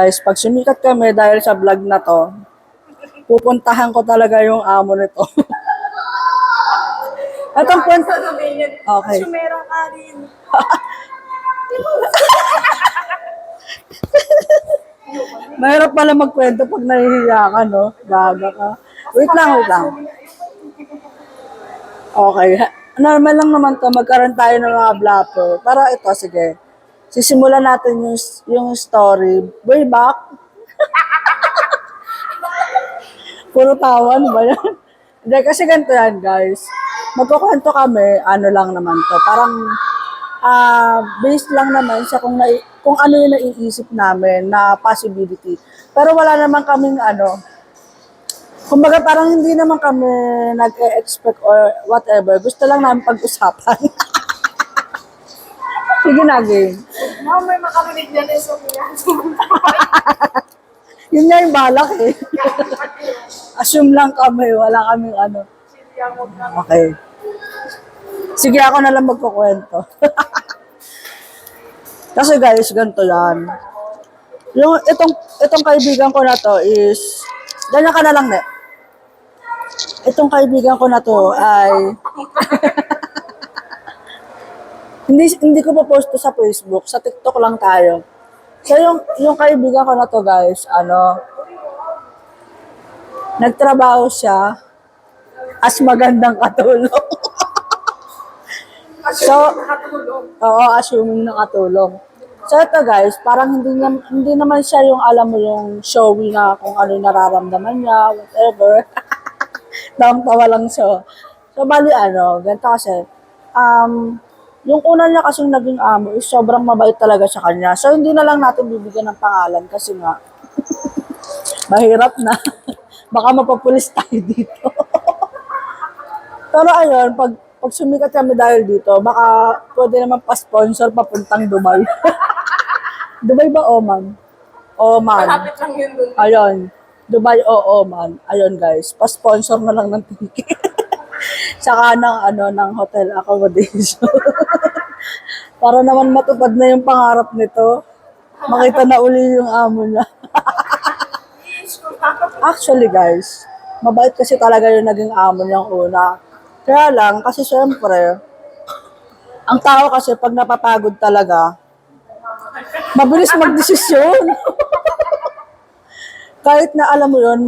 Guys, pag sumikat kami dahil sa vlog na to, pupuntahan ko talaga yung amo nito. Atong kwento. Okay. Sumera ka rin. Mahirap pala magkwento pag nahihiya ka, no? Gaga ka. Wait lang. Okay. Normal lang naman to, magkaroon tayo ng mga blapper. Pero ito, sige. Sisimulan natin yung story. Way back. Puro tawa, ano ba yan? Hindi, kasi ganito yan, guys. Magkukwento kami, ano lang naman to. Parang, based lang naman sa kung ano yung naiisip namin na possibility. Pero wala naman kaming kumbaga parang hindi naman kami nag-expect or whatever. Gusto lang namin pag-usapan. Sige na, game. Ma'am, may makarinig na rin sa mga. Yun nga yung balak eh. Assume lang kami, wala kaming ano. Okay. Sige, ako na lang magkukwento. Kasi guys, ganito yan. Itong kaibigan ko na to is, ganyan ka na lang, ne? Itong kaibigan ko na to ay, hindi ko pa post to sa Facebook, sa TikTok lang tayo. So yung kaibigan ko na to guys, nagtrabaho siya as magandang katulong. So, oo, assuming nakatulong. So ito guys, parang hindi naman siya yung alam mo yung showy na kung ano yung nararamdaman niya, whatever. Tawa lang siya. So bali ganito kasi, yung una niya kasing naging amo is sobrang mabait talaga sa kanya. So hindi na lang natin bibigyan ng pangalan kasi nga, mahirap na. Baka mapapulis tayo dito. Pero ayun, pag sumikat kami dahil dito, baka pwede naman pa-sponsor papuntang Dubai. Dubai ba Oman? Oman. Malapit lang yun dun. Ayun. Dubai o Oman. Ayun guys, pa-sponsor na lang ng ticket. Saka ng hotel accommodation. Para naman matupad na yung pangarap nito. Makita na uli yung amo niya. Actually guys, mabait kasi talaga yung naging amo niyang una. Kaya lang, kasi syempre, ang tao kasi pag napapagod talaga, mabilis magdesisyon. Kahit na alam mo yun,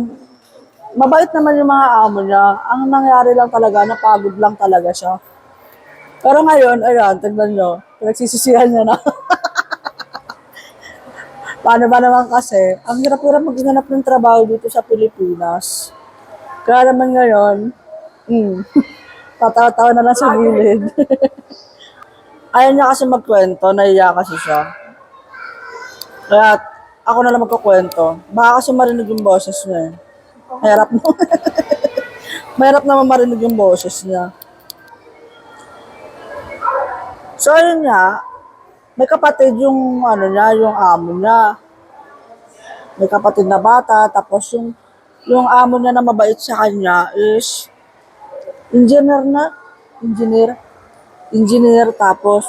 mabait naman yung mga amo niya. Ang nangyari lang talaga, napagod lang talaga siya. Pero ngayon, ayan, tignan nyo, pinagsisisihan niya na. Paano ba naman kasi, ang hirap-hirap maghanap ng trabaho dito sa Pilipinas. Kaya naman ngayon, tatawa-tawa na lang sa gilid. Ayaw niya kasi magkwento, nahiya kasi siya. Kaya ako na lang magkukwento. Baka kasi marinig yung boses niya eh. Mahirap mo. Mahirap naman marinig yung boses niya. So ayun nga, may kapatid yung yung amo niya. May kapatid na bata, tapos yung amo niya na mabait sa kanya is engineer, tapos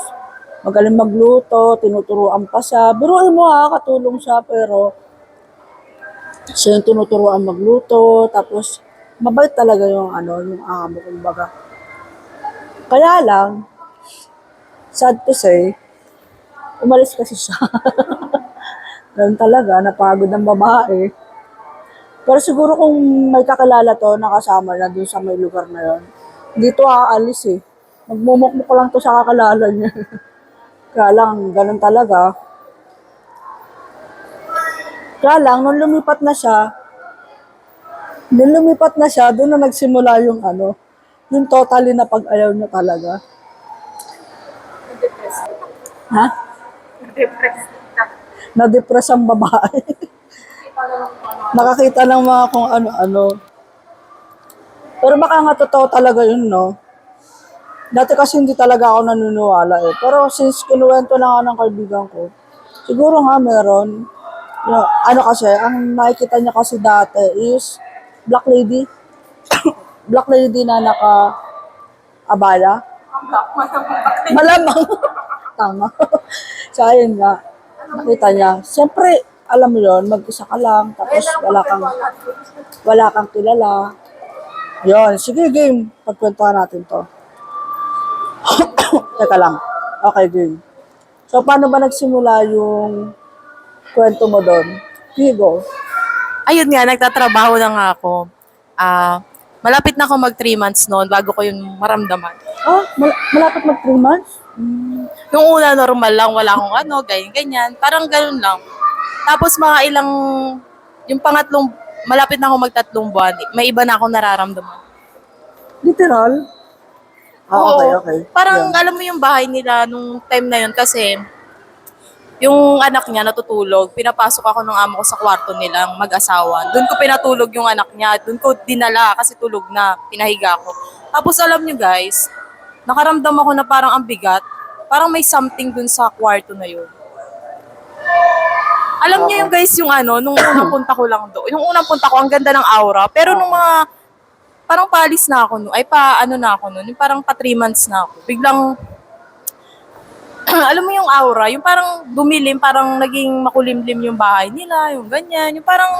magaling magluto, tinuturuan pa siya. Biruin mo katulong siya, pero siya yung tinuturuan magluto, tapos mabait talaga yung yung amo, kumbaga. Kaya lang, sad to say, umalis kasi siya. Ganun talaga, napagod ng babae. Pero siguro kung may kakilala to, nakasama na dun sa may lugar na yon, hindi to aalis eh. Magmumukmuk lang to sa kakilala niya. Kaya lang, ganun talaga. Kaya lang, nung lumipat na siya, doon na nagsimula yung yung totally na pag-ayaw niya talaga. Ha? Na-depress ang babae. Nakakita ng mga kung ano-ano. Pero baka nga totoo talaga yun, no? Dati kasi hindi talaga ako naniniwala eh. Pero since kinuwento na nga ng kaibigan ko, siguro nga meron. Kasi, ang nakikita niya kasi dati is black lady. Black lady na naka-abaya. Malamang. Tama. So, ayun nga. Nakita niya. Siyempre, alam mo yon, mag-isa ka lang, tapos wala kang kilala. Yon, sige game, pagkwentuhan natin to. Teka lang. Okay, game. So, paano ba nagsimula yung kwento mo doon? Higo. Ayun nga, nagtatrabaho na nga ako. Malapit na ako mag 3 months noon bago ko yun maramdaman. Ah, malapit mag 3 months? Nung una, normal lang, wala akong ganyan. Parang ganun lang. Tapos mga ilang, yung pangatlong, malapit na ako mag 3 buwan, may iba na akong nararamdaman. Literal? Ah, okay, Oo. okay. Parang Yan. alam mo yung bahay nila nung time na yun kasi yung anak niya natutulog, pinapasok ako ng amo ko sa kwarto nilang mag-asawa. Doon ko pinatulog yung anak niya, doon ko dinala kasi tulog na, pinahiga ko. Tapos alam niyo guys, nakaramdam ako na parang ang bigat, parang may something doon sa kwarto na yun. Alam niyo yung guys, yung nung unang punta ko lang doon, yung unang punta ko, ang ganda ng aura, pero nung mga, parang paalis na ako noon, na ako noon, yung parang pa 3 months na ako, biglang, alam mo yung aura, yung parang dumilim, parang naging makulimlim yung bahay nila, yung ganyan, yung parang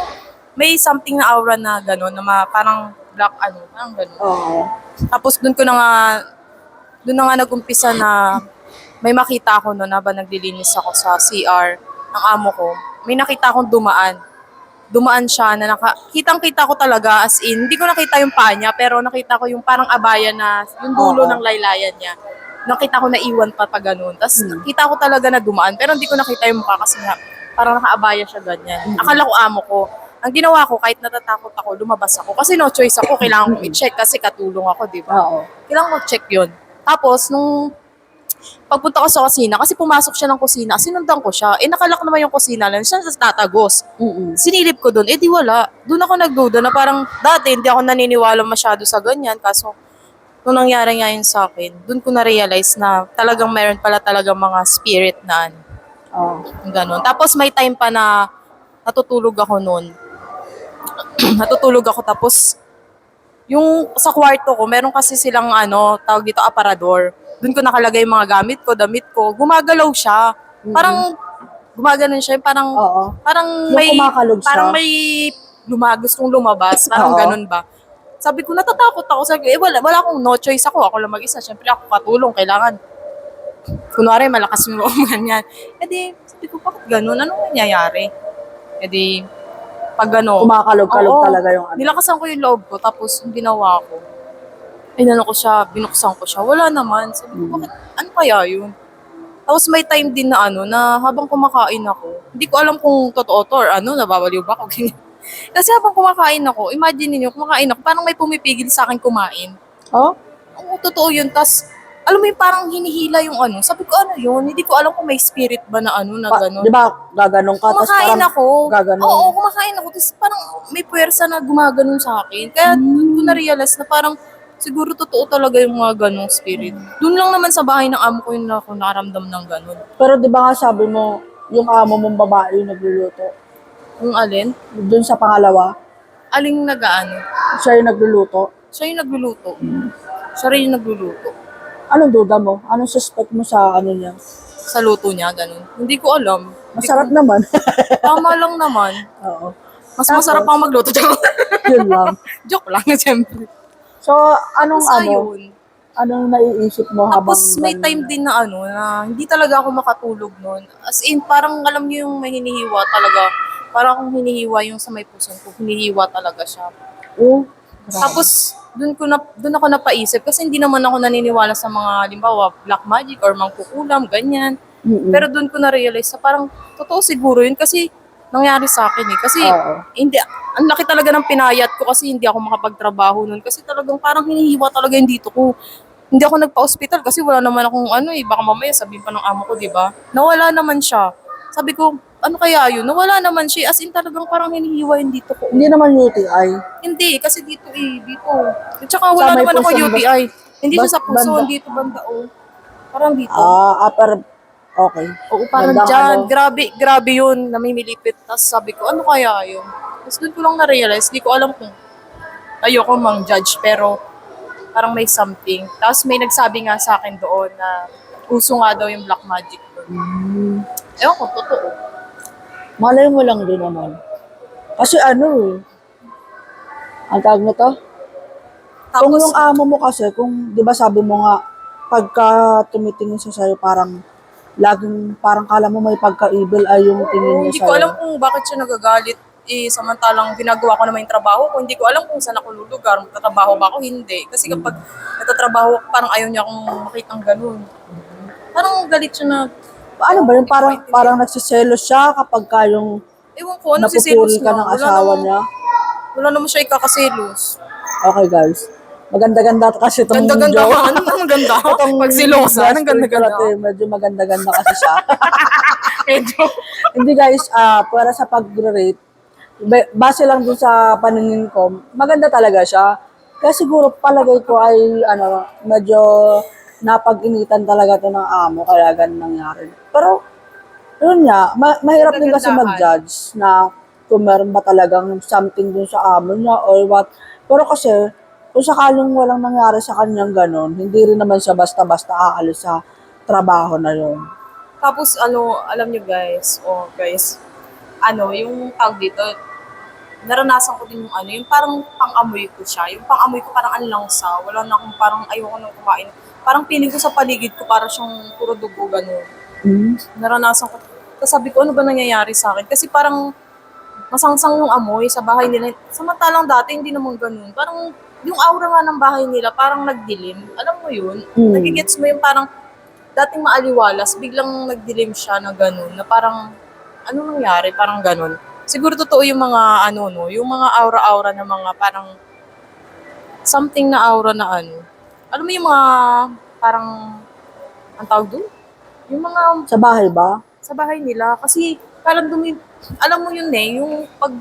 may something na aura na gano'n, parang black parang gano'n. Oo. Tapos doon na nga nag-umpisa na may makita ako no'n habang naglilinis ako sa CR ng amo ko. May nakita akong dumaan. Dumaan siya na kitang-kita ko talaga as in, hindi ko nakita yung paa niya, pero nakita ko yung parang abaya na, yung dulo Oo. ng laylayan niya. Nakita ko na iwan pa ganun. Tapos nakita ko talaga na dumaan, pero hindi ko nakita yung mukha kasi nga, parang nakaabaya siya ganyan. Akala ko amo ko. Ang ginawa ko, kahit natatakot ako, lumabas ako. Kasi no choice ako, kailangan kong i-check kasi katulong ako, di ba? Oo. Kailangan ko check yun. Tapos, nung pagpunta ko sa kusina, kasi pumasok siya ng kusina, sinundan ko siya. Nakalak naman yung kusina lang, siya sa tatagos. Mm-mm. Sinilip ko doon, di wala. Doon ako nagduda na parang dati hindi ako naniniwala masyado sa ganyan. Kaso, nung nangyari nga yun sa akin, doon ko na-realize na talagang meron pala talagang mga spirit na Oo. ganun. Tapos may time pa na natutulog ako noon. Natutulog ako tapos yung sa kwarto ko, meron kasi silang tawag dito, aparador. Doon ko nakalagay yung mga gamit ko, damit ko. Gumagalaw siya. Parang gumaganon siya, parang Oo. parang Yung may kumakalog siya. parang may gustong lumabas, parang Oo. ganun ba. Sabi ko, natatakot ako. Sabi ko, wala akong no choice ako. Ako lang mag-isa. Siyempre ako katulong, kailangan. Kunwari, malakas yung loob ganyan. Sabi ko, bakit ganun? Anong nangyayari? Pag Kumakalog-kalog oo, talaga yung nilakasan ko yung loob ko, tapos yung ginawa ko, ko siya, binuksan ko siya, wala naman. Sabi ko, bakit, ano kaya yun? Tapos may time din na na habang kumakain ako, hindi ko alam kung totoo to or nababaliw ba ako, ganyan. Kasi habang kumakain ako, imagine niyo, kumakain ako, parang may pumipigil sa akin kumain. Oh? Oo, totoo yun. Tapos, alam mo yung parang hinihila yung sabi ko, ano yun? Hindi ko alam kung may spirit ba na na gano'n. Di ba, gaganong ka, tapos Kumakain parang ako. gaganon. Oo, kumakain ako. Tapos parang may puwersa na gumaganon sa akin. Kaya doon ko na-realize na parang siguro totoo talaga yung mga ganong spirit. Doon lang naman sa bahay ng amo ko yung ako nakaramdam ng ganon. Pero di ba nga sabi mo, yung amo mong babae yung nagluluto? Yung alin? Doon sa pangalawa, Aling nagaano? siya yung nagluluto. Siya yung nagluluto. Siya rin yung nagluluto. Anong duda mo? Anong suspect mo sa niya? Sa luto niya, ganon. Hindi ko alam. Masarap naman. Tama lang naman. Oo. Mas masarap pang magluto. Yun lang. Joke lang, siyempre. So, anong Tapos ayun. anong naiisip mo habang... Tapos may time din na na hindi talaga ako makatulog noon. As in, parang alam niyo yung may hinihiwa talaga. Parang kung hinihiwa yung sa may puson ko, hinihiwa talaga siya. Oh, Tapos, doon ako napaisip kasi hindi naman ako naniniwala sa mga, halimbawa, black magic or mangkukulam, ganyan. Pero doon ko na-realize na parang totoo siguro yun kasi nangyari sa akin eh. Kasi Oo. hindi, ang laki talaga ng pinayat ko kasi hindi ako makapagtrabaho noon. Kasi talagang parang hinihiwa talaga yung dito ko. Hindi ako nagpa-hospital kasi wala naman akong baka mamaya sabihin pa ng amo ko, di ba? Nawala naman siya. Sabi ko, ano kaya yun? Nawala naman siya. As in talagang parang hinihiwa yung dito ko. Hindi naman UTI. Hindi, kasi dito dito. At saka wala Sa may naman ako puso ba- UTI. Hindi siya sa puso, banda? dito banda Parang dito. Upper... Okay. Oo, parang Bandang dyan. ano? Grabe yun. Namimilipit. Tapos sabi ko, ano kaya yun? Tapos doon ko lang na-realize, di ko alam kung ayoko mang-judge, pero parang may something. Tapos may nagsabi nga sa akin doon na uso nga daw yung black magic doon. Ewan ko, totoo. Malay mo lang din naman. Kasi ano eh, ang tawag na to? Kung Tapos, yung amo mo kasi, kung, di ba sabi mo nga, pagka tumitingin siya sa'yo, parang, laging, parang kala mo may pagka-evil ay yung tingin niya hindi ko alam sa'yo. kung bakit siya nagagalit. Samantalang ginagawa ko naman yung trabaho ko, hindi ko alam kung saan ako lulugar, magtatrabaho ba ako, hindi. Kasi kapag nagtatrabaho ako, parang ayaw niya akong makitang ganun. Parang galit siya na, Ano ba yun? hindi ko Parang, maintindihan. parang nagsiselo siya kapag ka yung Ewan ko, ano si napupuri Selos ka na? ng asawa niya. Wala naman siya ikakaselos. Okay guys. Maganda-ganda kasi itong Ganda-ganda joke. ka. Ano ang ganda? Itong Pag silosa, best anong friend ko ganda-ganda? na to eh, medyo maganda-ganda kasi siya. Medyo. Hindi guys, para sa pag-rate, base lang dun sa paningin ko, maganda talaga siya. Kaya siguro palagay ko ay medyo napag-initan talaga to ng amo, kaya ganun nangyari. Pero, yun nga, mahirap din kasi Ganda-gandahan. mag-judge na kung meron ba talagang something dun sa amo niya or what. Pero kasi, kung sakaling walang nangyari sa kanyang ganun, hindi rin naman siya basta-basta aalis sa trabaho na yun. Tapos alam niyo guys, yung tawag dito, naranasan ko din yung parang pang-amoy ko siya. Yung pang-amoy ko parang ang langsa. Wala na akong parang ayoko nang kumain. Parang feeling ko sa paligid ko parang siyang puro dugo, gano'n. Hmm? Naranasan ko. Tapos sabi ko, ano ba nangyayari sa akin? Kasi parang masangsang yung amoy sa bahay nila. Samantalang dati, hindi naman ganun. Parang yung aura nga ng bahay nila, parang nagdilim. Alam mo yun? Nagigets mo yung parang dating maaliwalas, biglang nagdilim siya na ganun. Na parang, ano nangyari? Parang ganun. Siguro totoo yung mga yung mga aura-aura na mga parang something na aura na Alam mo yung mga parang, ang tawag doon? Yung mga Sa bahay ba? sa bahay nila. Kasi parang alam mo yun yung pag,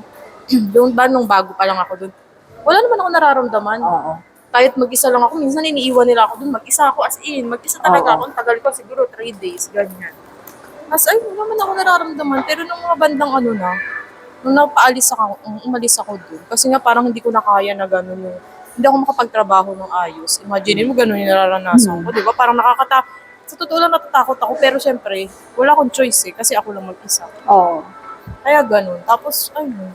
doon ba nung bago pa lang ako doon, wala naman ako nararamdaman. Oo. Kahit mag-isa lang ako, minsan iniiwan nila ako doon, mag-isa ako as in, mag-isa talaga Oo. ako. Ang tagal ko, siguro 3 days, ganyan. As ay, wala naman ako nararamdaman. Pero nung mga bandang nung umalis ako doon, kasi nga parang hindi ko na kaya na gano'n hindi ako makapagtrabaho ng ayos. Imagine mo gano'n yung nararanasan ko, di ba? Parang sa totoo lang natatakot ako, pero syempre, wala akong choice kasi ako lang mag-isa. Oo. Kaya gano'n. Tapos, ano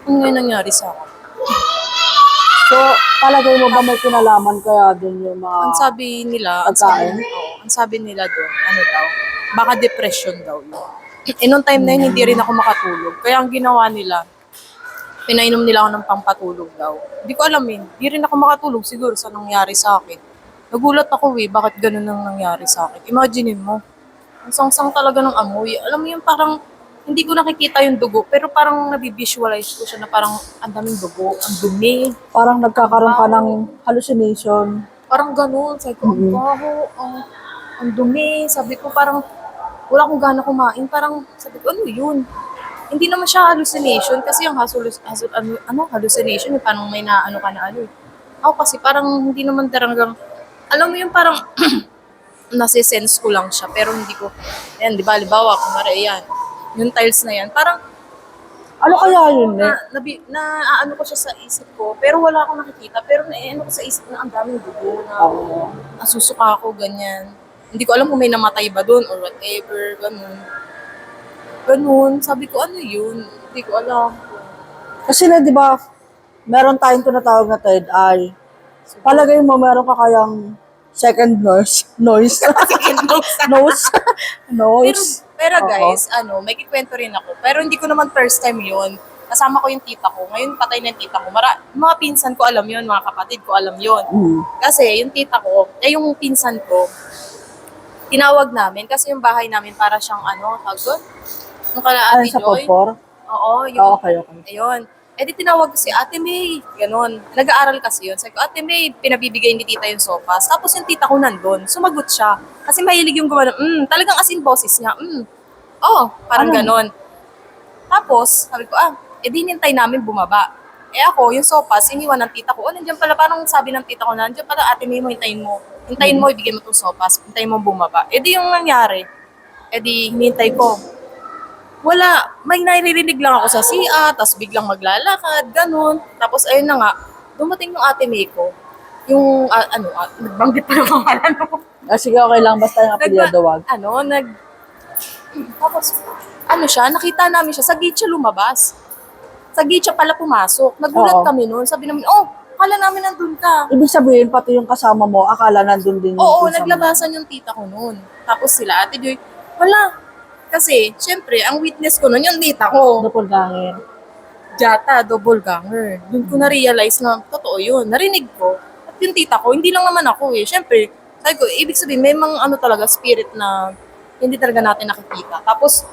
nga nangyari sa akin? So, palagay mo ba may kinalaman kaya dun yung mga... Ang sabi nila, Pagkain? ang sabi nila doon, daw, baka depression daw yun. Nung time na yun, hindi rin ako makatulog. Kaya ang ginawa nila, pinainom nila ako ng pampatulog daw. Hindi ko alam hindi rin ako makatulog siguro sa nangyari sa akin. Nagulat ako bakit ganun ang nangyari sa akin. Imagine mo, ang sangsang talaga ng amoy. Alam mo yung parang, hindi ko nakikita yung dugo, pero parang nabivisualize ko siya na parang ang daming dugo, ang dumi. Parang nagkakaroon ka ng hallucination. Parang ganun. Sabi ko, ang baho, ang dumi. Sabi ko, parang wala akong gana kumain. Parang, sabi ko, ano yun? Hindi naman siya hallucination kasi yung hallucination, parang may ka na Ako kasi parang hindi naman talagang, alam mo yung parang nasi-sense ko lang siya, pero hindi ko, ayan, di ba, halimbawa, kunwari, ayan, yung tiles na yan, parang, Ano kaya yun eh? ano ko siya sa isip ko, pero wala akong nakikita, pero ano ko sa isip na ang daming dugo, na Oo. nasusuka ako, ganyan. Hindi ko alam kung may namatay ba doon or whatever, ganun. Sabi ko, ano yun? Hindi ko alam. Kasi na, di ba, meron tayong tinatawag na third eye. Palagay mo, meron ka kayang second nose. Nose. Nose. Nose. Pero Oo. guys, may kikwento rin ako. Pero hindi ko naman first time yun. Kasama ko yung tita ko. Ngayon, patay na yung tita ko. Mga pinsan ko alam yun, mga kapatid ko alam yun. Kasi yung tita ko, yung pinsan ko, tinawag namin kasi yung bahay namin para siyang tawag doon? Yung kala Ano Ate sa Joy. popor? Oo, yung Okay. ayun. Di tinawag ko si Ate May, ganun. Nag-aaral kasi yun. Sabi ko, Ate May, pinabibigay ni tita yung sofas. Tapos yung tita ko nandun, sumagot siya. Kasi mahilig yung gumano, talagang as in boses niya, parang ganun. Tapos, sabi ko, di nintay namin bumaba. Ako, yung sofas, iniwan ng tita ko. Nandiyan pala, parang sabi ng tita ko, nandiyan pala, Ate May mo, hintayin mo. Hintayin mo, ibigay mo itong sofas. Hintayin mo bumaba. Di yung nangyari. Di hinintay ko. Wala, may naririnig lang ako sa CA, tapos biglang maglalakad, ganun. Tapos ayun na nga, dumating yung Ate May ko. Yung, nagbanggit pa ng pangalan ko. Sige, okay lang. Basta yung apelyido wag. Tapos, ano siya, nakita namin siya, sa gate siya lumabas. Sa gate siya pala pumasok. Nagulat Oo. kami noon. Sabi namin, oh, akala namin nandun ka. Ibig sabihin, pati yung kasama mo, akala nandun din yung Oo, pinsan mo. naglabasan yung tita ko noon. Tapos sila, Ate Joy, wala. Kasi, syempre, ang witness ko noon, yung tita ko. Doppelganger. Jata, double ganger. Doon ko na-realize na totoo yun. Narinig ko. At yung tita ko, hindi lang naman ako eh. Syempre, sabi ko, ibig sabihin, may mga ano talaga, spirit na hindi talaga natin nakikita. Tapos,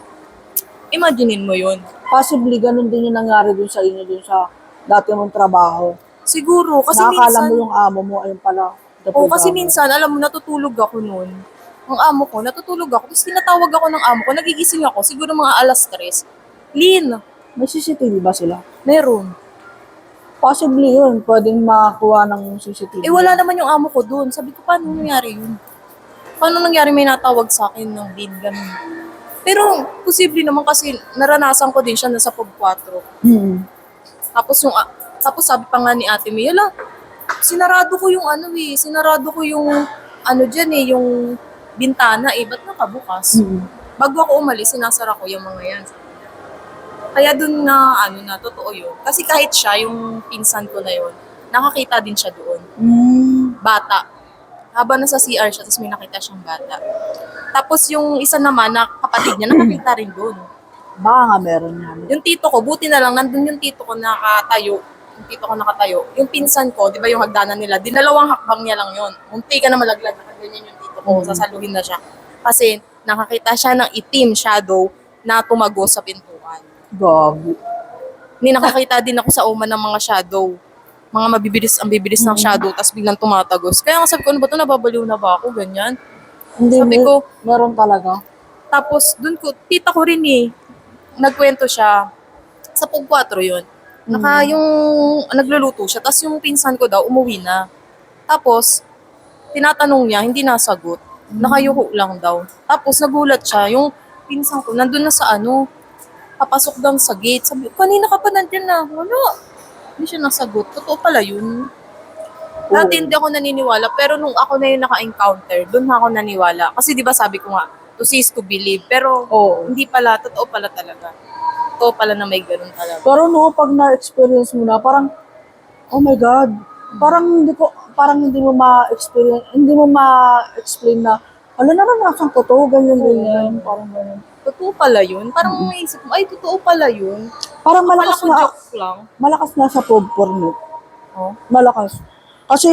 imaginein mo yun. Possibly, ganun din yung nangyari dun sa inyo, dun sa dati mong trabaho. Siguro, kasi Nakakala minsan, mo yung amo mo, ayun pala. oo, kasi doppelganger. minsan, alam mo, natutulog ako noon. Ang amo ko, natutulog ako. Tapos tinatawag ako ng amo ko, nagigising ako, siguro mga alas 3. Lin, May CCTV ba sila? meron. Possibly yun, pwedeng makakuha ng CCTV. Eh, wala naman yung amo ko doon. Sabi ko, paano nangyari yun? Paano nangyari may natawag sa akin ng din, ganun. Pero, posible naman kasi naranasan ko din siya nasa POB 4. Hmm. Tapos tapos sabi pa nga ni Ate May, hala, sinarado ko yung ano eh, sinarado ko yung ano dyan eh, yung bintana eh, ba't nakabukas? Hmm. Bago ako umalis, sinasara ko yung mga yan. Kaya dun na, ano na, totoo yun. Kasi kahit siya, yung pinsan ko na yun, nakakita din siya doon. Hmm. Bata. Habang nasa CR siya, tapos may nakita siyang bata. Tapos yung isa naman na kapatid niya, nakakita rin doon. Baka nga meron yan. Yung tito ko, buti na lang, nandun yung tito ko nakatayo. Yung tito ko nakatayo. Yung pinsan ko, di ba yung hagdanan nila, dinalawang hakbang niya lang yun. Munti ka na malaglag, nakaganyan yung tito ko, sasaluhin na siya. Kasi nakakita siya ng itim shadow na tumago sa pintuan. Gabi. Hindi nakakita din ako sa uman ng mga shadow. Mga ang bibilis ng shadow, tapos biglang tumatagos. Kaya nga sabi ko, ano ba ito, nababaliw na ba ako, ganyan. Hindi, Sabi ko, meron talaga. tapos dun ko, tita ko rin eh, nagkwento siya, sa POG 4 yun. Yung, nagluluto siya, tapos yung pinsan ko daw, umuwi na. Tapos, tinatanong niya, hindi nasagot. Nakayuko lang daw. Tapos, nagulat siya, yung pinsan ko, nandun na sa ano, papasok daw sa gate. Sabi ko, kanina ka pa nandyan na. Wala. Hindi siya nasagot. Totoo pala yun. Dati hindi ako naniniwala, pero nung ako na yung naka-encounter, doon ako naniwala. Kasi di ba sabi ko nga, to see is to believe. Pero Oo. hindi pala, totoo pala talaga. Totoo pala na may ganun talaga. Pero no, pag na-experience mo na, parang, oh my God, parang hindi mo ma-explain na, ala naranasan ko to, ganyan. Parang ganyan. Totoo pala yun. Parang maisip mo, ay, totoo pala yun. Parang Akala malakas ko joke lang. na sa POG porno. Oh. Malakas. Kasi,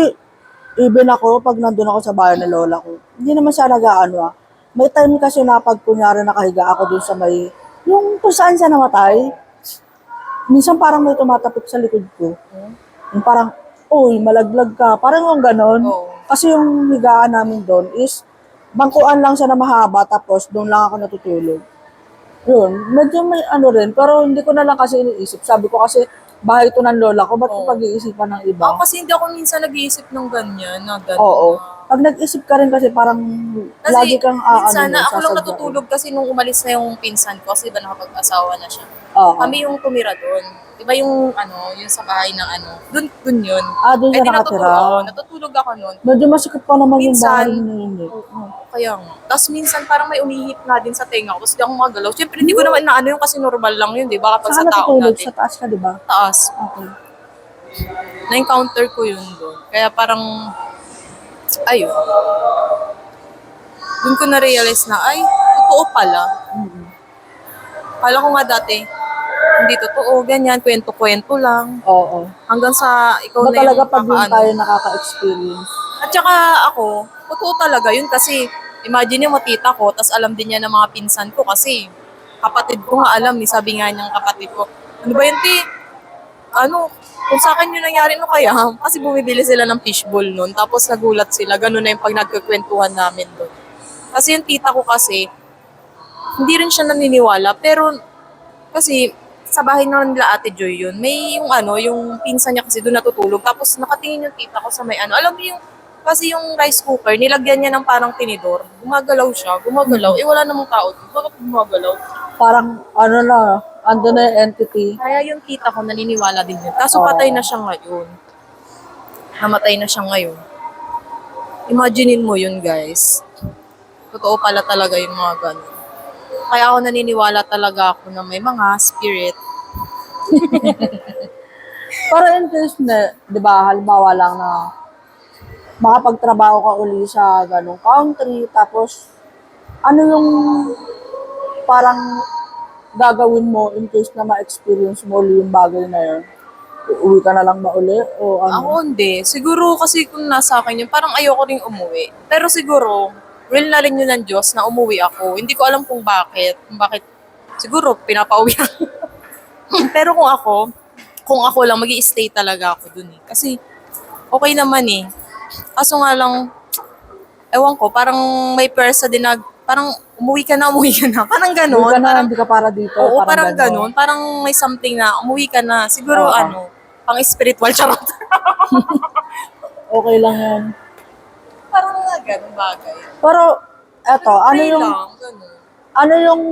even ako, pag nandun ako sa bahay ng lola ko, hindi naman siya nag-aano ah. May time kasi na pag kunyari nakahiga ako dun sa may, yung kung saan siya namatay, minsan parang may tumatapik sa likod ko. Yung parang, uy, malaglag ka. Parang yung ganon. Oo. Kasi yung higaan namin doon is, bangkuan lang siya na mahaba, tapos doon lang ako natutulog. Yun, medyo may ano rin, pero hindi ko na lang kasi iniisip. Sabi ko kasi, bahay ito ng lola ko, ba't ko Oo. pag-iisipan ng iba? Ako kasi hindi ako minsan nag-iisip ng ganyan, na ganun. Oo. Pag nag-isip ka rin kasi parang Kasi lagi kang minsan ano, na ako lang sasadyain. natutulog kasi nung umalis na yung pinsan ko, kasi ba nakapag-asawa na siya. Oo. Kami yung tumira doon. Diba yung ano, yung sa bahay ng ano, dun yun. Doon Eh siya di nakatira. natutulog ako noon. Medyo masikip pa naman yung Minsan, bahay na yun eh. Kaya nga. Tapos minsan parang may umihip nga din sa tenga ko, tapos di ako magalaw. Siyempre hindi ko naman inaano yung kasi normal lang yun, di ba? Kapag Saan sa tao natutulog? natin. Sa taas ka, di ba? Taas. Okay. Na-encounter ko yun doon. Kaya parang, ayun. Doon ko na-realize na, ay, totoo pala. Kala ko nga dati, hindi totoo, ganyan, kwento-kwento lang. Oo. Hanggang sa ikaw Ba na yung talaga pag yun kakaano. tayo nakaka-experience? At saka ako, totoo talaga yun kasi imagine mo tita ko, tas alam din niya ng mga pinsan ko kasi kapatid ko nga alam, sabi nga niyang kapatid ko, ano ba yun ti? Ano, kung sa akin yun nangyari no kaya, kasi bumibili sila ng fishball nun, tapos nagulat sila, ganun na yung pag nagkukwentuhan namin doon. Kasi yung tita ko kasi, hindi rin siya naniniwala, pero kasi sa bahay na nila Ate Joy yun, may yung ano, yung pinsan niya kasi doon natutulog, tapos nakatingin yung tita ko sa may ano, alam mo yung, kasi yung rice cooker, nilagyan niya ng parang tinidor, gumagalaw siya, eh wala namang tao doon, bakit gumagalaw? Parang, ano na, ando na yung entity. Kaya yung tita ko naniniwala din yun, kaso Oo. patay na siya ngayon. Namatay na siya ngayon. Imaginein mo yun guys. Totoo pala talaga yung mga ganun. Kaya ako naniniwala talaga ako na may mga spirit. Pero in case na, di ba, halimbawa lang na makapagtrabaho ka uli sa ganong country, tapos ano yung parang gagawin mo in case na ma-experience mo uli yung bagay na yun? Uuwi ka na lang ba uli? O Ako ano? hindi. Siguro kasi kung nasa akin yun, parang ayoko rin umuwi. Pero siguro, will na rin yun ng Diyos na umuwi ako. Hindi ko alam kung bakit. Kung bakit, siguro, pinapauwi ako. Pero kung ako lang, mag-i-stay talaga ako dun eh. Kasi, okay naman eh. Kaso nga lang, ewan ko, parang may persa din na, parang umuwi ka na. Parang ganon. Uuwi ka na, Parang, hindi ka para dito. oo, parang ganon. ganon. Parang may something na, umuwi ka na. Siguro, Oo. pang spiritual, charot. Okay lang yan. Parang nga ganon bagay. Pero, eto, Pray lang, ganon. ano yung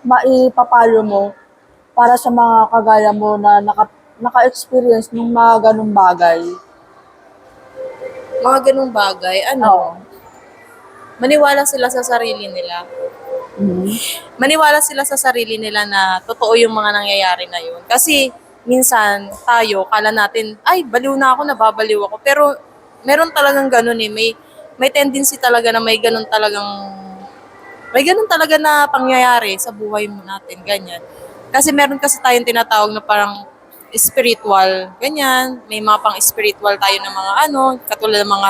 maipapayo mo para sa mga kagaya mo na naka-experience ng mga ganong bagay? Mga ganong bagay, Oo. maniwala sila sa sarili nila. Mhm. Maniwala sila sa sarili nila na totoo yung mga nangyayari na yun. Kasi minsan tayo, kala natin, ay, baliw na ako, nababaliw ako. Pero meron talagang ganun eh. May tendency talaga na may ganun talaga na pangyayari sa buhay natin, ganyan. Kasi meron kasi tayong tinatawag na parang spiritual, ganyan. May mga pang-spiritual tayo ng mga katulad ng mga,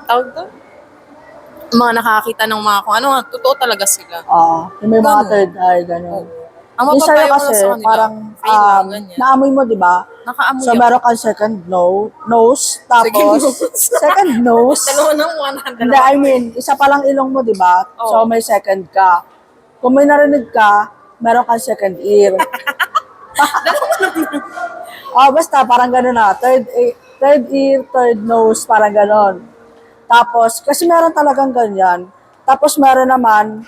tawag doon? Mga nakakita ng mga kung ano, totoo talaga sila. Oo. Yung may mga Ganun. third eye, gano'n. Ang Yung sa'yo mapapayo ko kasi, lang sa kanila, parang pray lang, ganyan. naamoy mo, di ba? Nakaamoy So, ako. meron kang second nose, tapos, second nose. Dalawa ng Hindi, I mean, isa pa lang ilong mo, di ba? Oo. So, may second ka. Kung may narinig ka, meron kang second ear. Basta, parang gano'n na. Third ear, third nose, parang gano'n. Tapos, kasi meron talagang ganyan. Tapos, meron naman,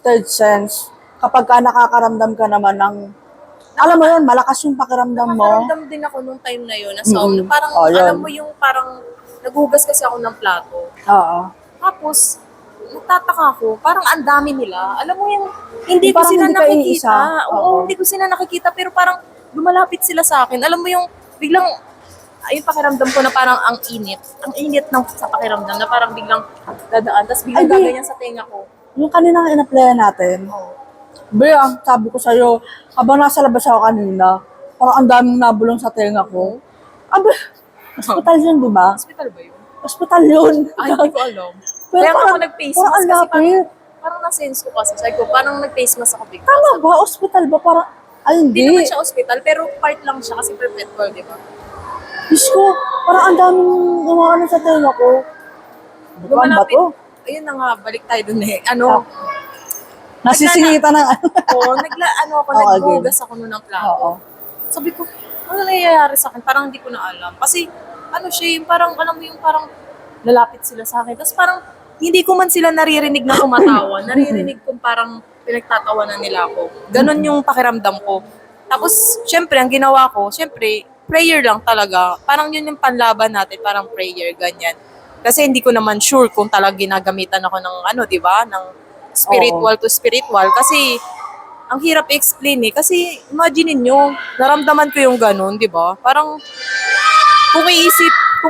third sense. Kapag ka nakakaramdam ka naman ng, alam mo yun, malakas yung pakiramdam mo. Nakaramdam din ako nung time na yun. Mm-mm. Parang, Oh, yun. alam mo yung parang, naghugas kasi ako ng plato. Oo. Tapos, nagtataka ako, parang ang dami nila. Alam mo yung, hindi ko Parang sila hindi ka nakikita. iisa. Oo. Oo, hindi ko sila nakikita, pero parang lumalapit sila sa akin. Alam mo yung, biglang, yung pakiramdam ko na parang ang init. Ang init ng sa pakiramdam na parang biglang dadaan. Tapos biglang Ay, di. gaganyan sa tenga ko. Yung kaninang in-applyan natin, Be, ang sabi ko sa'yo, habang nasa labas ako kanina, parang ang daming nabulong sa tenga ko. Abe, hospital yun, di ba? Hospital ba yun? Hospital yun. Ay, hindi ko alam. Pero Kaya nga parang- ako nag-face parang mask ang kasi lapit. parang na-sense ko kasi. Sabi ko, parang nag-face mask ako bigla. Tama ba? Hospital ba? Parang, ay Hindi hindi. naman siya hospital, pero part lang siya kasi perpetual, di ba? Diyos ko, parang ang daming umaano sa tenga ko. Bukan ba to? Ayun na nga, balik tayo dun eh. Nasisingitan ng ano. Okay, Naghugas ako nun ng plato. Oo. Sabi ko, ano nangyayari sa akin? Parang hindi ko na alam. Kasi, siya yung parang, alam mo yung parang lalapit sila sa akin. Tapos parang, hindi ko man sila naririnig na kumatawa. Naririnig kong parang pinagtatawanan nila ako. Ganon yung pakiramdam ko. Tapos, syempre, ang ginawa ko, syempre, prayer lang talaga. Parang yun yung panlaban natin, parang prayer, ganyan. Kasi hindi ko naman sure kung talagang ginagamitan ako ng di ba? Ng spiritual to spiritual. Kasi, ang hirap i-explain eh. Kasi, imagine niyo naramdaman ko yung ganun, di ba? Parang, kung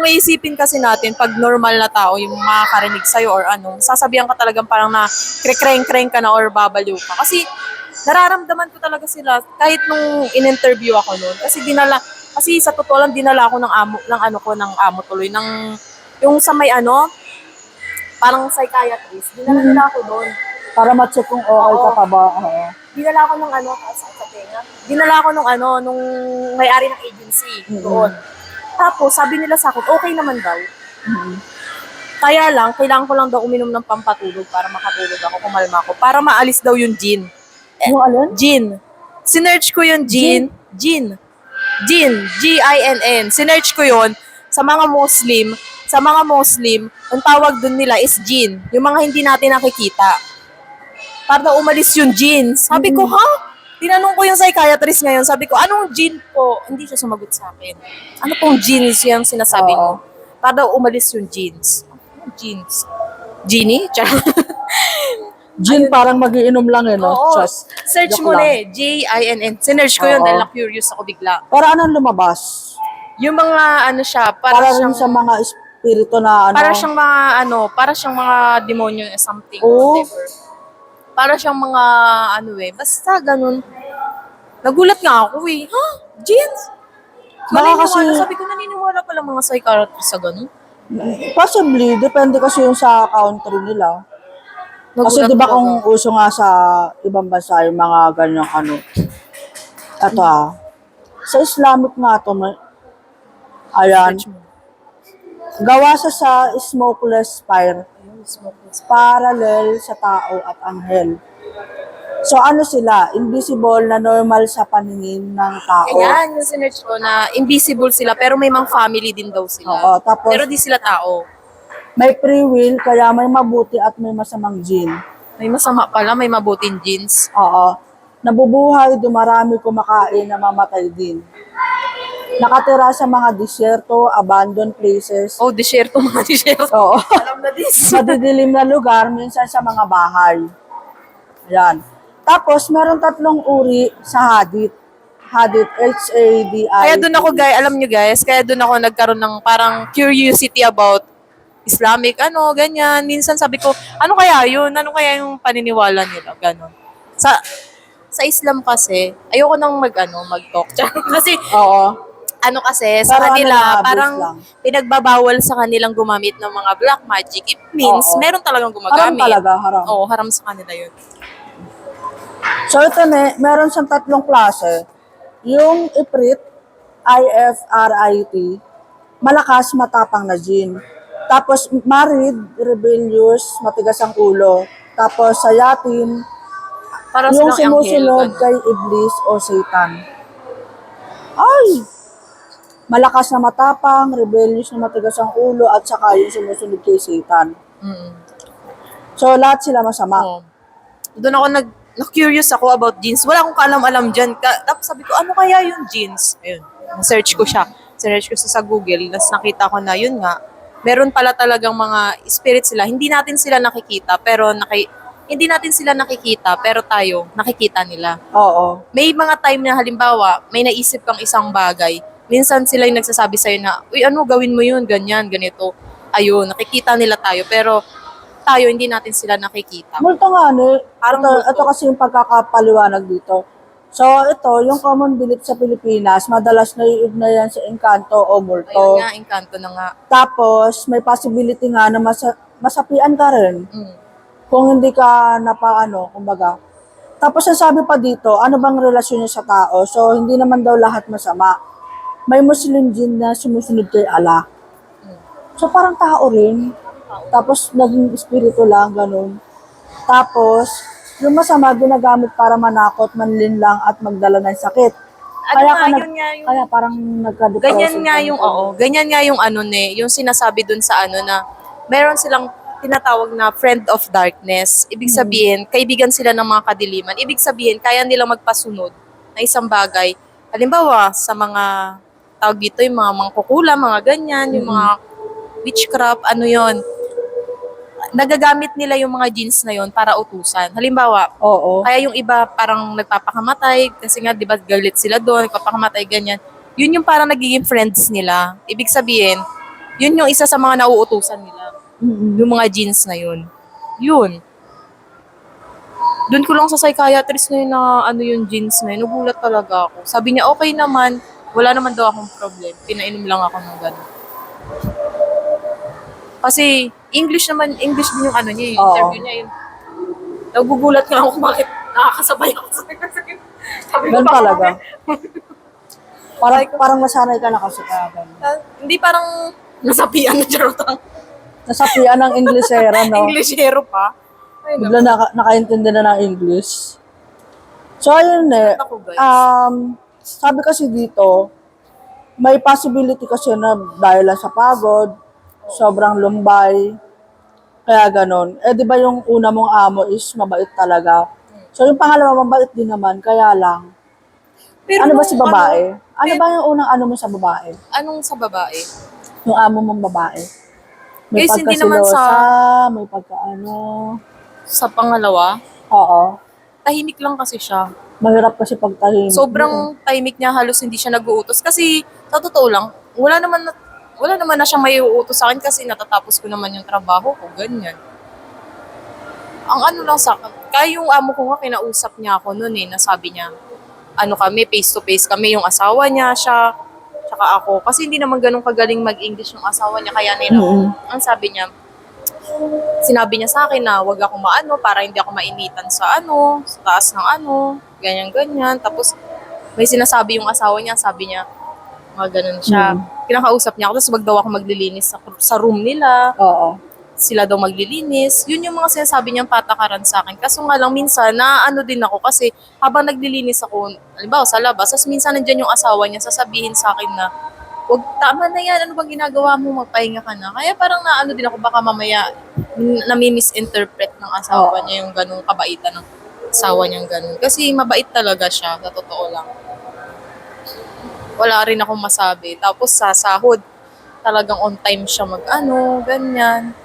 iisipin kasi natin, pag normal na tao, yung makakarinig sa'yo or sasabihan ka talagang parang na kreng-kreng ka na or babaliw ka. Kasi, nararamdaman ko talaga sila kahit nung in-interview ako noon. Kasi sa totoo lang, dinala ako ng amo tuloy, yung sa may parang psychiatrist, dinala nila ako doon. Para ma-check kung okay ka pa ba. Oo. Dinala ako ng sa tenga. Dinala ako nung may-ari ng agency doon. Tapos, sabi nila sa akin, okay naman daw. Kaya lang, kailangan ko lang daw uminom ng pampatulog para makatulog ako, kumalma ako, para maalis daw yung jin. Yung alin? Jin. Sinearch ko yung jin. Jin. G-I-N-N. Sinearch ko yun sa mga Muslim, ang tawag dun nila is jin. Yung mga hindi natin nakikita. Para daw umalis yung jin. Sabi ko, ha? Tinanong ko yung psychiatrist ngayon. Sabi ko, anong jin po? Hindi siya sumagot sa akin. Ano pong jeans yung sinasabi mo? Para daw umalis yung jeans. Anong jeans? Genie? Gin parang magiinom lang eh, no? Oo, Just, search joke mo lang. na eh, Jinn. Sinerch ko yun Oo. dahil na-curious ako bigla. Para anong lumabas? Yung mga ano siya, Para para rin siyang, sa mga espiritu na ano. para siyang mga demonyo something, Oo. whatever. Para siyang mga ano eh, basta ganun. Nagulat nga ako eh, ha? Jeans? Baka kasi, Sabi ko naniniwala pala mga psychiatrist sa ganun. possibly, depende kasi yung sa country nila. Kasi Nagulat di ba talaga. kung uso nga sa ibang bansa yung mga ganyang ano. Ito sa Islamic nga to, ayan, Search mo. gawa sa smokeless fire, Ayun, smokeless. parallel sa tao at anghel. So ano sila, invisible na normal sa paningin ng tao. Ayan, yung sinerch ko na invisible sila pero may mga family din daw sila. Oo, tapos Pero di sila tao. may free will, kaya may mabuti at may masamang jin. May masama pala, may mabuting jeans. Oo. Nabubuhay, dumarami kumakain na mamatay din. Nakatira sa mga disyerto, abandoned places. Oh, disyerto mga disyerto. Oo. Alam na this. Madidilim na lugar, minsan sa mga bahay. Ayan. Tapos, meron 3 uri sa hadith. Hadith, H-A-D-I. Kaya doon ako, guys, alam nyo guys, kaya doon ako nagkaroon ng parang curiosity about Islamic, ganyan. Minsan sabi ko, ano kaya yun? Ano kaya yung paniniwala nila? Ganon. Sa Islam kasi, ayoko nang mag-talk. Kasi, Oo. kasi, sa Pero kanila, abuse parang lang. pinagbabawal sa kanilang gumamit ng mga black magic. It means, Oo. meron talagang Haram gumagamit. talaga, haram. Oo, haram sa kanila yun. So ito meron siyang 3 klase. Yung Ifrit, I-F-R-I-T, malakas, matapang na jin. Tapos Marid, rebellious, matigas ang ulo. Tapos Sayatin, Para yung silang anghel. sumusunod Ganon. kay Iblis o Satan. Ay! Malakas na matapang, rebellious na matigas ang ulo, at saka yung sumusunod kay Satan. Mm. So lahat sila masama. Oo. Doon ako na-curious ako about jeans. Wala akong kaalam-alam dyan. Tapos sabi ko, ano kaya yung jeans? Ayun. Na-search ko siya. Search ko sa Google. Tapos nakita ko na, yun nga, meron pala talagang mga spirit sila. Hindi natin sila nakikita, pero tayo, nakikita nila. Oo. May mga time na halimbawa, may naisip kang isang bagay. Minsan sila yung nagsasabi sa'yo na, uy, gawin mo yun, ganyan, ganito. Ayun, nakikita nila tayo, pero tayo, hindi natin sila nakikita. Multo nga, Parang ito, multo. ito kasi yung pagkakapaliwanag dito. So, ito, yung common belief sa Pilipinas, madalas naiugnayan sa engkanto o Ayun multo. nga, engkanto na nga. Tapos, may possibility nga na masapian ka rin Mm. kung hindi ka kumbaga. Tapos, ang sabi pa dito, ano bang relasyon niya sa tao? So, hindi naman daw lahat masama. May Muslim din na sumusunod kay Allah. So, parang tao rin. Tapos, naging espiritu lang, ganun. Tapos, yung masama, ginagamit para manakot, manlinlang, at magdala ng sakit. Yun nga yung... Kaya parang nagka-depression. Ganyan nga yung yung sinasabi dun sa na meron silang tinatawag na friend of darkness. Ibig sabihin, kaibigan sila ng mga kadiliman. Ibig sabihin, kaya nilang magpasunod na isang bagay. Halimbawa, sa mga tawag dito, yung mga mangkukula, mga ganyan, yung mga witchcraft, yon, nagagamit nila yung mga jeans na yon para utusan. Halimbawa, Oo. kaya yung iba parang nagpapakamatay kasi nga 'di ba galit sila doon, nagpapakamatay ganyan. Yun yung parang nagiging friends nila. Ibig sabihin, yun yung isa sa mga nauutusan nila. Yung mga jeans na yun. Yun. Doon ko lang sa psychiatrist na yun na yung jeans na yun. Nagulat talaga ako. Sabi niya, okay naman. Wala naman daw akong problem. Pinainom lang ako ng gano'n. Kasi English din yung niya, yung Oo. interview niya. Yun. Nagugulat nga ako kung bakit nakakasabay ako sa sabi ko, Ganun baka talaga. mamaya- Parang masanay ka na kasi kaya ganun. Hindi parang nasapian na charotang. Nasapian ng Inglesera, no? Englishero pa. Ay, Bigla nakaintindi na ng English. So, ayun Ako, guys. sabi kasi dito, may possibility kasi na dahil lang sa pagod, sobrang lumbay, kaya ganon. Di ba yung una mong amo is mabait talaga? So, yung pangalawa, mabait din naman, kaya lang. Pero Ano ba nung si babae? Ano ba yung unang mo sa babae? Anong sa babae? Yung amo mong babae? May Guys, hindi naman pagkasilosa, sa- may pagkaano. sa pangalawa, Oo. tahimik lang kasi siya. Mahirap kasi pagtahimik. Sobrang tahimik niya, halos hindi siya nag-uutos. Kasi, sa totoo lang, wala naman na siya may uutos sa akin kasi natatapos ko naman yung trabaho ko, ganyan. Ang ano lang sa akin, kaya yung amo ko nga, kinausap niya ako noon nasabi niya, ano kami, face to face kami, yung asawa niya, siya, tsaka ako. Kasi hindi naman ganun kagaling mag-English yung asawa niya, kaya ang sabi niya, sinabi niya sa akin na wag ako maano para hindi ako mainitan sa sa taas ng ganyan-ganyan. Tapos may sinasabi yung asawa niya, sabi niya, mga ganun siya. Kinakausap niya ako, tapos wag daw ako maglilinis sa room nila. Oo. Sila daw maglilinis. Yun yung mga sinasabi niyang patakaran sa akin. Kaso nga lang minsan, naano din ako kasi habang naglilinis ako, halimbawa sa labas, tapos minsan nandyan yung asawa niya, sasabihin sa akin na, wag, tama na yan, ano bang ginagawa mo, magpahinga ka na. Kaya parang naano din ako, baka mamaya nami-misinterpret ng asawa niya yung ganung kabaitan ng asawa niyang ganun. Kasi mabait talaga siya, sa totoo lang. Wala rin akong masabi. Tapos sa sahod, talagang on time siya ganyan.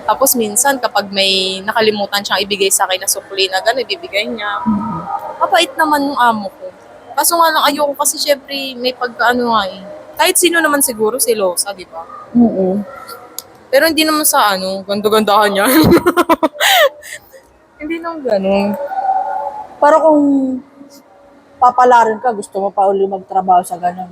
Tapos minsan kapag may nakalimutan siyang ibigay sa akin na sukli na gano'n, ibibigay niya. Mabait naman yung amo ko. Kaso nga lang ayoko kasi syempre may pagkaano nga eh. Kahit sino naman siguro, selosa, di ba? Pero hindi naman sa ganda-gandahan niya. Hindi naman ganun. Pero kung papalarin ka, gusto mo pa uli magtrabaho sa ganun.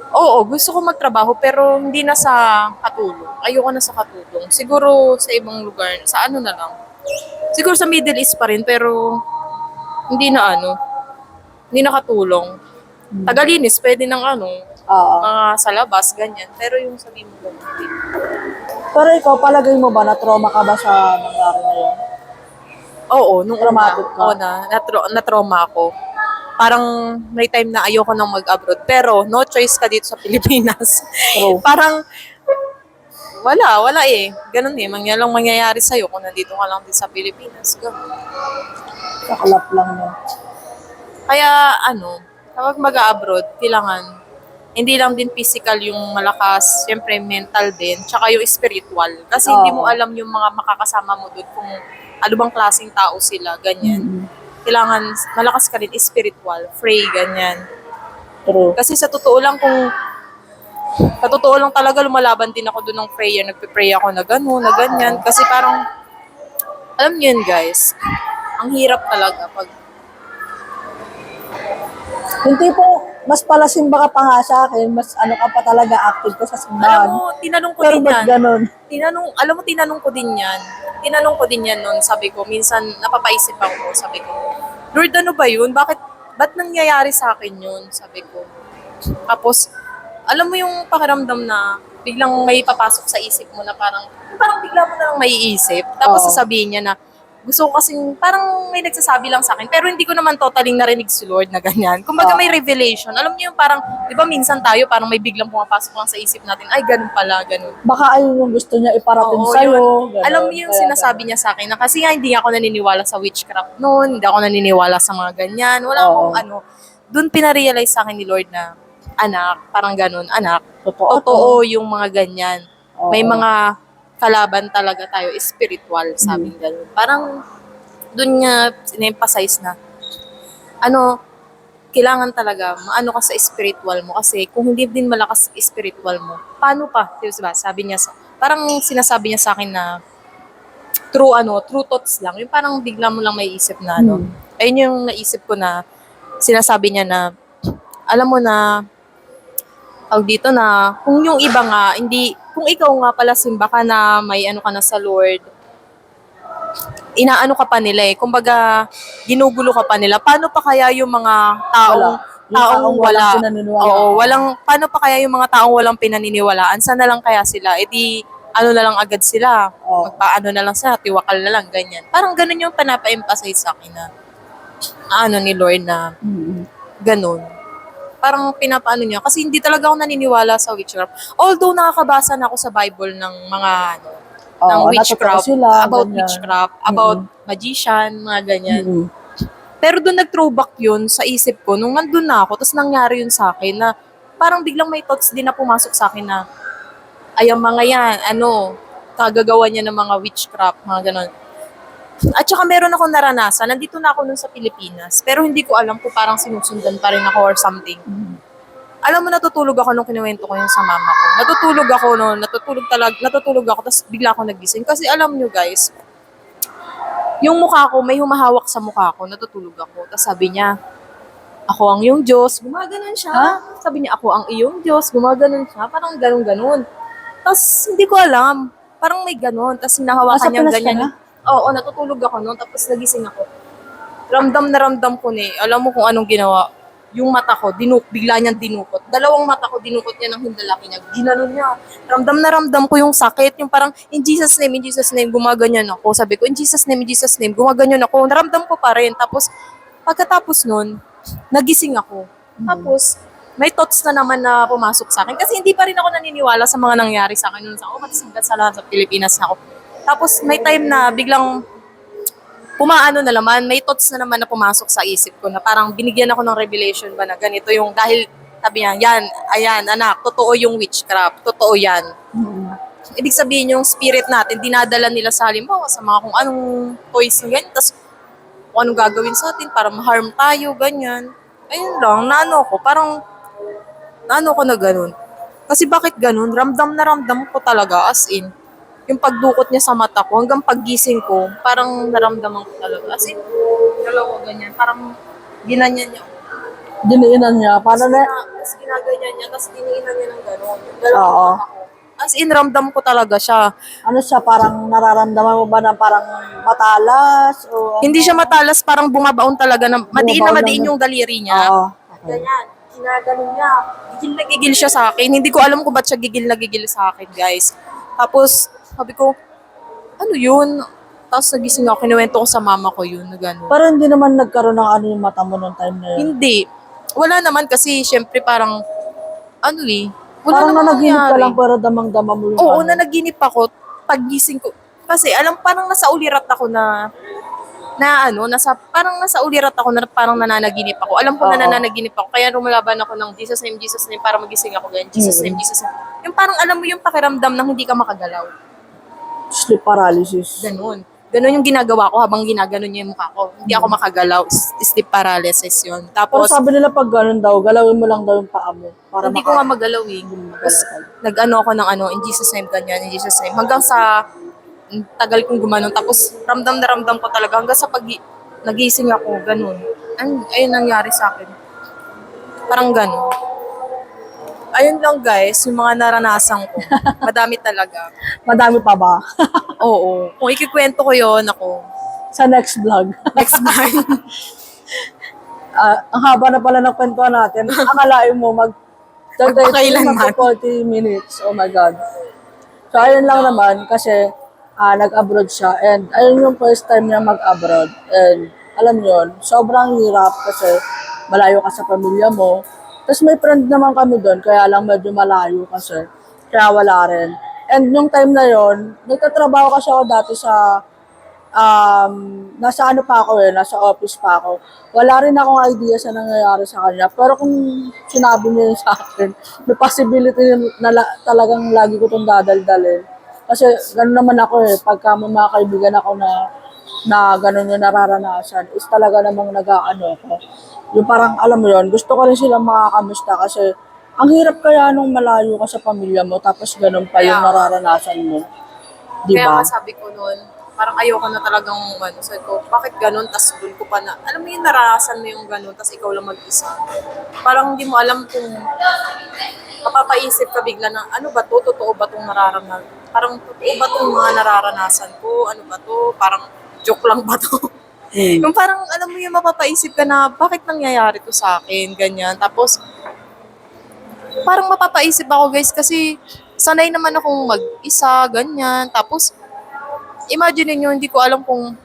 Oo, gusto ko magtrabaho pero hindi na sa katulong. Ayoko na sa katulong. Siguro sa ibang lugar, sa na lang. Siguro sa Middle East pa rin pero hindi na hindi na katulong. Tagalinis, pwede ng Oo. mga sa labas, ganyan. Pero yung sabihin mo ganun, hindi. Pero ikaw, palagay mo ba na trauma ka ba sa nangyari na yun? Oo, nung Traumatic ka? Oo na-trauma ako. Parang may time na ayoko nang mag-abroad. Pero no choice ka dito sa Pilipinas. True. Parang wala eh. Ganun eh. Mangyayari sa'yo kung nandito ka lang din sa Pilipinas. Ganun. Sakalap lang yun. Kaya kapag mag-abroad, kailangan hindi lang din physical yung malakas, syempre mental din, tsaka yung spiritual. Kasi hindi mo alam yung mga makakasama mo doon kung ano bang klaseng tao sila, ganyan. Kailangan malakas ka rin spiritual, pray, ganyan. True. Kasi sa totoo lang talaga lumalaban din ako doon ng prayer, nagpe-pray ako na gano'n, na ganyan. Kasi parang, alam niyo yun guys, ang hirap talaga pag Yung tipo, mas palasimba ka pa nga sa akin, mas ka pa talaga active ka sa simbahan. alam mo, tinanong ko Pero din ba't yan. ganun? Tinanong ko din yan. Tinanong ko din yan noon, sabi ko, minsan napapaisip ako, sabi ko, Lord, ano ba yun? Ba't nangyayari sa akin yun? Sabi ko. Tapos, alam mo yung pakiramdam na biglang may papasok sa isip mo na parang bigla mo na lang maiisip. Tapos Oo. sasabihin niya na, gusto ko kasing, parang may nagsasabi lang sa akin, pero hindi ko naman totaling narinig si Lord na ganyan. Kumbaga may revelation. Alam niyo yung parang, di ba minsan tayo, parang may biglang pumapasok lang sa isip natin, ay, ganun pala, ganun. Baka ayun yung gusto niya iparating Oo, sa'yo. yun. Ganun. Alam mo yung Kaya sinasabi niya sa akin na kasi nga hindi ako naniniwala sa witchcraft noon, hindi ako naniniwala sa mga ganyan. Wala Oo. akong doon pinarealize sa akin ni Lord na, anak, parang ganun, anak, Totoo. totoo yung mga ganyan. Oo. May mga kalaban talaga tayo, spiritual, sabi ganun. Parang, doon nga in-emphasize na, kailangan talaga, maano ka sa spiritual mo. Kasi kung hindi din malakas spiritual mo, paano pa? Diba? Sabi niya, parang sinasabi niya sa akin na, true thoughts lang. Yung parang bigla mo lang may isip na ayun yung naisip ko na, sinasabi niya na, alam mo na, dito na, kung yung iba nga, kung ikaw nga pala simba ka na, may ka na sa Lord, inaano ka pa nila kumbaga, ginugulo ka pa nila. Paano pa kaya yung mga taong walang pinaniniwalaan. Oo, paano pa kaya yung mga taong walang pinaniniwalaan? Saan na lang kaya sila? Na lang agad sila. Oo. Magpaano na lang sila, tiwakal na lang, ganyan. Parang ganun yung panapa-emphasize sa akin na, ni Lord na, ganun. Parang pinapaano niya. Kasi hindi talaga ako naniniwala sa witchcraft. Although nakakabasa na ako sa Bible ng mga ng witchcraft, about ganyan. witchcraft, about magician, mga ganyan. Pero doon nag-throwback yun sa isip ko nung nandun na ako, tapos nangyari yun sa akin na parang biglang may thoughts din na pumasok sa akin na ay, ang mga yan, kagagawa niya ng mga witchcraft, mga ganon. At saka meron akong naranasan, nandito na ako nun sa Pilipinas, pero hindi ko alam kung parang sinusundan pa rin ako or something. Alam mo, natutulog ako nung kinuwento ko yun sa mama ko. Natutulog ako noon, natutulog ako, tapos bigla ako nagising. Kasi alam nyo guys, yung mukha ko, may humahawak sa mukha ko, natutulog ako. Tapos sabi niya, ako ang iyong Diyos, gumaganon siya. Ha? Sabi niya, ako ang iyong Diyos, gumaganon siya. Parang ganon-ganon. Tapos hindi ko alam, parang may ganon. Tapos hinahawakan Nasa niya Pinas ka ganyan. na? Oo, natutulog ako noon, tapos nagising ako. Ramdam na ramdam ko ni, alam mo kung anong ginawa. Yung mata ko, bigla niyang dinukot. Dalawang mata ko, dinukot niya ng hindalaki niya. Ginanon niya. Ramdam na ramdam ko yung sakit. Yung parang, in Jesus' name, gumaganyan ako. Sabi ko, in Jesus' name, gumaganyan ako. Naramdam ko pa rin. Tapos, pagkatapos nun, nagising ako. Tapos, may thoughts na naman na pumasok sa akin. Kasi hindi pa rin ako naniniwala sa mga nangyari sa akin. Noon sa ako, matisagad sa lahat sa Pilipinas na ako. Tapos, may time na biglang pumaano na naman, may thoughts na naman na pumasok sa isip ko na parang binigyan ako ng revelation ba na ganito yung dahil sabi niya, yan, ayan, anak, totoo yung witchcraft, totoo yan. Ibig sabihin yung spirit natin, dinadala nila sa halimbawa sa mga kung anong toys na ganyan, tapos kung anong gagawin sa atin para ma-harm tayo, ganyan. Ayun lang, naano ko na ganun. Kasi bakit ganun? Ramdam na ramdam ko talaga, as in, yung pagdukot niya sa mata ko, hanggang paggising ko, parang naramdaman ko talaga. As in, dalawa ganyan, parang ginanyan niya. Diniinan niya. Paano na? Tapos ginaganyan niya, tapos diniinan niya ng gano'n. Dalawa Oo. ako. As in, ramdam ko talaga siya. Ano siya, parang nararamdaman mo ba na parang matalas? O, Hindi siya matalas, parang bumabaon talaga. Madiin na Bumabaon madiin lang. yung daliri niya. Oo. Okay. Ganyan. Ginaganon niya. Gigil na gigil siya sa akin. Hindi ko alam kung ba't siya gigil na gigil sa akin, guys. Tapos, sabi ko, ano yun? Tapos nagising ako, kinuwento ko sa mama ko yun, na gano'n. Pero hindi naman nagkaroon ng ano yung mata mo noong time na yun. Hindi. Wala naman kasi, syempre parang, ano eh, wala Parang namang nanaginip ka nangyari. lang pero damang-dama mo yung Oo, ano. nanaginip ako. Paggising ko, kasi alam, parang nasa ulirat ako parang nasa ulirat ako na parang nananaginip ako. Alam ko na Oo. nananaginip ako. Kaya lumalaban ako ng Jesus name, para magising ako ganyan. Jesus name, Jesus name. Yung parang alam mo yung pakiramdam ng hindi ka makagalaw. Sleep paralysis. Ganun. Ganun yung ginagawa ko habang ginaganon niya yung mukha ko. Hindi ako makagalaw. Sleep paralysis yun. Pero Tapos, sabi nila pag ganun daw, galawin mo lang daw yung paa mo. Para hindi ko nga magalaw eh. Tapos, nag-ano ako ng in Jesus name, ganyan, in Jesus name. Hanggang sa tagal kong gumanon. Tapos, ramdam na ramdam ko talaga. Hanggang sa nagising ako, ganun. Ayun nangyari sa akin. Parang ganun. Ayun lang guys, yung mga naranasan ko. Madami talaga. Madami pa ba? Oo. Kung ikikwento ko yon ako. Sa next vlog. Next time. Ang haba na pala ng kwentuhan natin. Akalain mo Magpakailanman. 40 minutes. Oh my God. So, ayun lang naman kasi nag-abroad siya and ayun yung first time niya mag-abroad. And alam yun, sobrang hirap kasi malayo ka sa pamilya mo. Tapos may friend naman kami doon, kaya lang medyo malayo kasi. Kaya wala rin. And yung time na yon, nagtatrabaho kasi ako dati sa nasa ano pa ako nasa office pa ako. Wala rin akong idea sa nangyayari sa kanya. Pero kung sinabi niya yun sa akin, may possibility na talagang lagi ko itong dadaldalin. Kasi gano'n naman ako pagka may mga kaibigan ako na gano'n yung nararanasan, is talaga namang nag-aano ko. Yung parang, alam mo yun, gusto ko rin silang makakamusta kasi ang hirap kaya nung malayo ka sa pamilya mo tapos gano'n pa yung Kaya- nararanasan mo. Di Kaya ba? nga sabi ko noon, parang ayoko na talagang sabi ko, bakit ganun? Tapos doon ko pa na, alam mo yung naranasan mo yung ganun, tapos ikaw lang mag-isa. Parang hindi mo alam kung mapapaisip ka bigla na, ano ba to? Totoo ba itong nararamdaman? Parang totoo ba itong mga nararanasan ko? Ano ba to? Parang joke lang ba to? Yung parang, alam mo yung mapapaisip ka na, bakit nangyayari to sa akin? Ganyan. Tapos, parang mapapaisip ako guys kasi sanay naman akong mag-isa, ganyan. Tapos, imagine niyo hindi ko alam kung,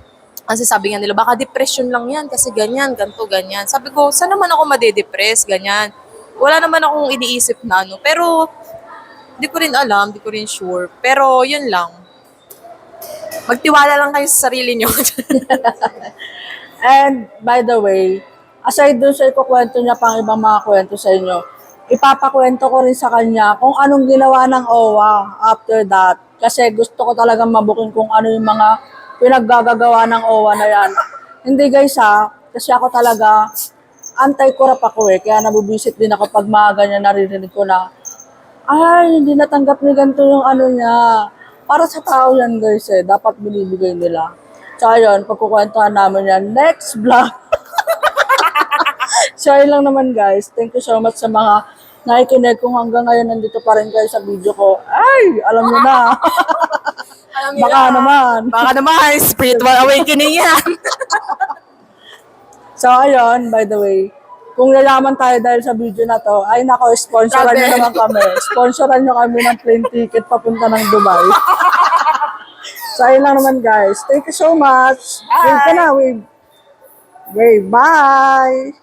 kasi sabi nga nila, baka depression lang yan kasi ganyan, ganto, ganyan. Sabi ko, saan naman ako madedepress, ganyan. Wala naman akong iniisip na ano. Pero, di ko rin alam, di ko rin sure. Pero, yun lang. Magtiwala lang kayo sa sarili niyo. And by the way, aside dun sa ikukwento niya pang ibang mga kwento sa inyo, ipapakwento ko rin sa kanya kung anong ginawa ng OWA after that. Kasi gusto ko talagang mabukin kung ano yung mga pinaggagawa ng OWA na yan. Hindi guys ha, kasi ako talaga, anti-corrupt ako eh. Kaya nabubisit din ako pag mga ganyan naririnig ko na, ay, hindi natanggap ni ganito yung ano niya. Para sa tao yan guys eh, dapat binibigay nila. Tsaka yun, pagkukwentuhan namin yan, next vlog. So, ayun lang naman guys. Thank you so much sa mga nakikinig kung hanggang ngayon nandito pa rin kayo sa video ko. Ay, alam niyo na. Alam niyo Baka na. naman. Baka naman, spiritual awakening yan. So, ayun, by the way, kung yayaman tayo dahil sa video na to, ay nako, sponsoran nyo Grabe. naman kami. Sponsoran nyo kami ng plane ticket papunta ng Dubai. So, ayun lang naman guys. Thank you so much. Wave ka na, wave. Wave, bye!